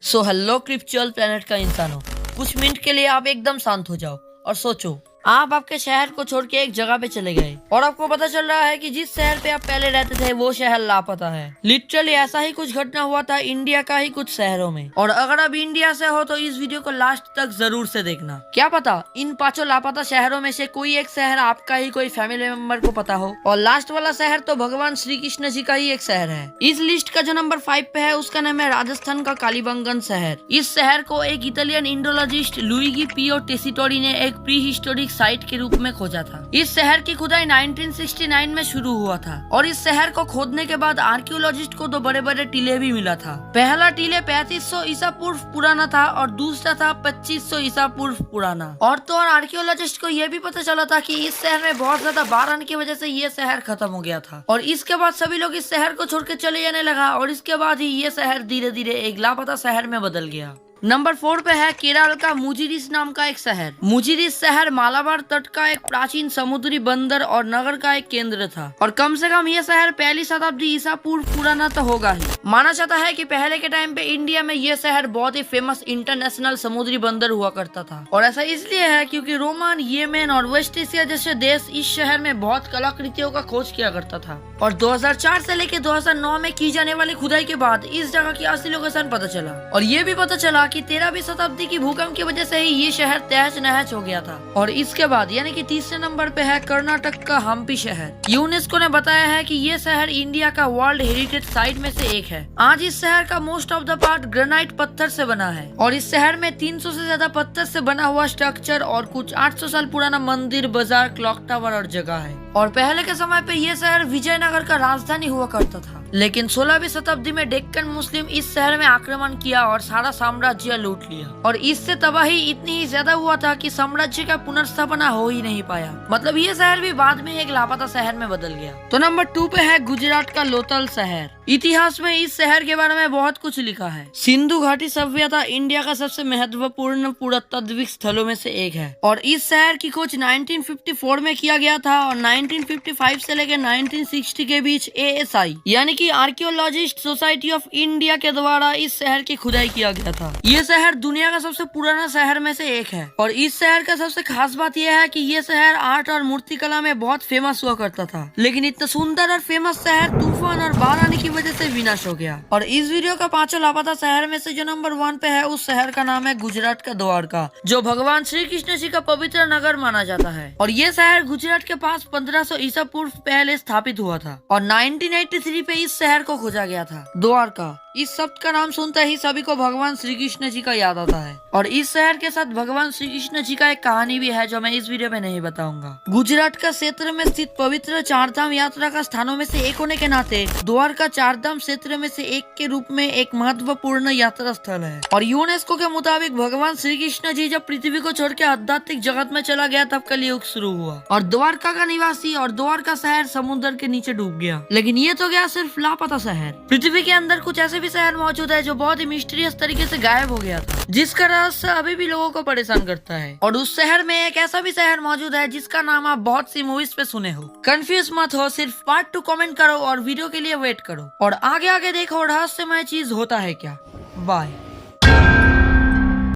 So hello क्रिप्चुअल planet का इंसानों, कुछ मिनट के लिए आप एकदम शांत हो जाओ और सोचो। आप आपके शहर को छोड़ के एक जगह पे चले गए और आपको पता चल रहा है कि जिस शहर पे आप पहले रहते थे वो शहर लापता है। लिटरली ऐसा ही कुछ घटना हुआ था इंडिया का ही कुछ शहरों में। और अगर आप इंडिया से हो तो इस वीडियो को लास्ट तक जरूर से देखना। क्या पता इन 5 लापता शहरों में से कोई एक शहर आपका ही कोई फैमिली मेंबर को पता हो। और लास्ट वाला शहर तो भगवान श्री कृष्ण जी का ही एक शहर है। इस लिस्ट का जो नंबर 5 पे है उसका नाम है राजस्थान का कालीबंगन शहर। इस शहर को एक इटालियन इंडोलॉजिस्ट लुइगी पियो टेसिटोरी ने एक प्री हिस्टोरिक साइट के रूप में खोजा था। इस शहर की खुदाई 1969 में शुरू हुआ था और इस शहर को खोदने के बाद आर्कियोलॉजिस्ट को 2 बड़े बड़े टीले भी मिला था। पहला टीले 3500 ईसा पूर्व पुराना था और दूसरा था 2500 ईसा पूर्व पुराना। और तो और आर्कियोलॉजिस्ट को यह भी पता चला था कि इस शहर में बहुत ज्यादा बाढ़ आने की वजह से ये शहर खत्म हो गया था और इसके बाद सभी लोग इस शहर को छोड़ के चले जाने लगा और इसके बाद ही ये शहर धीरे धीरे एक लापता शहर में बदल गया। नंबर 4 पे है केरल का मुजिरिस नाम का एक शहर। मुजिरिस शहर मालाबार तट का एक प्राचीन समुद्री बंदर और नगर का एक केंद्र था और कम से कम ये शहर 1ली शताब्दी ईसा पूर्व पुराना तो होगा ही। माना जाता है कि पहले के टाइम पे इंडिया में ये शहर बहुत ही फेमस इंटरनेशनल समुद्री बंदर हुआ करता था और ऐसा इसलिए है क्योंकि रोमान, येमेन और वेस्ट एशिया जैसे देश इस शहर में बहुत कलाकृतियों का खोज किया करता था। और 2004 से लेकर 2009 में की जाने वाली खुदाई के बाद इस जगह की असली लोकेशन पता चला और ये भी पता चला कि 13वीं शताब्दी की भूकंप की वजह से ही ये शहर तहस नहस हो गया था। और इसके बाद यानी कि तीसरे नंबर पे है कर्नाटक का हम्पी शहर। यूनेस्को ने बताया है कि ये शहर इंडिया का वर्ल्ड हेरिटेज साइट में से एक है। आज इस शहर का most of the part granite पत्थर से बना है और इस शहर में 300 से ज्यादा पत्थर से बना हुआ स्ट्रक्चर और कुछ 800 साल पुराना मंदिर, बाजार, क्लॉक टावर और जगह है। और पहले के समय पे ये शहर विजयनगर का राजधानी हुआ करता था, लेकिन 16वीं शताब्दी में डेक्कन मुस्लिम इस शहर में आक्रमण किया और सारा साम्राज्य लूट लिया और इससे तबाही इतनी ही ज्यादा हुआ था कि साम्राज्य का पुनर्स्थापना हो ही नहीं पाया। मतलब ये शहर भी बाद में एक लापता शहर में बदल गया। तो नंबर 2 पे है गुजरात का लोथल शहर। इतिहास में इस शहर के बारे में बहुत कुछ लिखा है। सिंधु घाटी सभ्यता इंडिया का सबसे महत्वपूर्ण पुरातात्विक स्थलों में से एक है और इस शहर की खोज 1954 में किया गया था और 1955 से लेकर 1960 के बीच ASI यानी कि आर्कियोलॉजिस्ट सोसाइटी ऑफ इंडिया के द्वारा इस शहर की खुदाई किया गया था। ये शहर दुनिया का सबसे पुराना शहर में से एक है और इस शहर का सबसे खास बात यह है कि ये शहर आर्ट और मूर्तिकला में बहुत फेमस हुआ करता था, लेकिन इतना सुंदर और फेमस शहर तूफान और बाढ़ आने की वजह से विनाश हो गया। और इस वीडियो का 5 लापता शहर में से जो नंबर 1 पे है उस शहर का नाम है गुजरात का द्वारका, जो भगवान श्री कृष्ण जी का पवित्र नगर माना जाता है। और ये शहर गुजरात के पास 1500 ईसा पूर्व पहले स्थापित हुआ था और 1983 पे इस शहर को खोजा गया था। द्वारका इस शब्द का नाम सुनते ही सभी को भगवान श्री कृष्ण जी का याद आता है और इस शहर के साथ भगवान श्री कृष्ण जी का एक कहानी भी है जो मैं इस वीडियो में नहीं बताऊंगा। गुजरात का क्षेत्र में स्थित पवित्र चारधाम यात्रा का स्थानों में से एक होने के नाते द्वारका चारधाम क्षेत्र में से एक के रूप में एक महत्वपूर्ण यात्रा स्थल है। और यूनेस्को के मुताबिक भगवान श्री कृष्ण जी जब पृथ्वी को छोड़ के आध्यात्मिक जगत में चला गया तब कलयुग शुरू हुआ और द्वारका का निवासी और द्वारका शहर समुद्र के नीचे डूब गया। लेकिन ये तो गया सिर्फ लापता शहर। पृथ्वी के अंदर कुछ ऐसे भी शहर मौजूद है जो बहुत ही मिस्टीरियस तरीके से गायब हो गया था, जिसका रहस्य अभी भी लोगों को परेशान करता है। और उस शहर में एक ऐसा भी शहर मौजूद है जिसका नाम आप बहुत सी मूवीज पे सुने हो। कंफ्यूज मत हो, सिर्फ पार्ट 2 कमेंट करो और वीडियो के लिए वेट करो और आगे आगे देखो रहस्यमय चीज होता है क्या। बाय।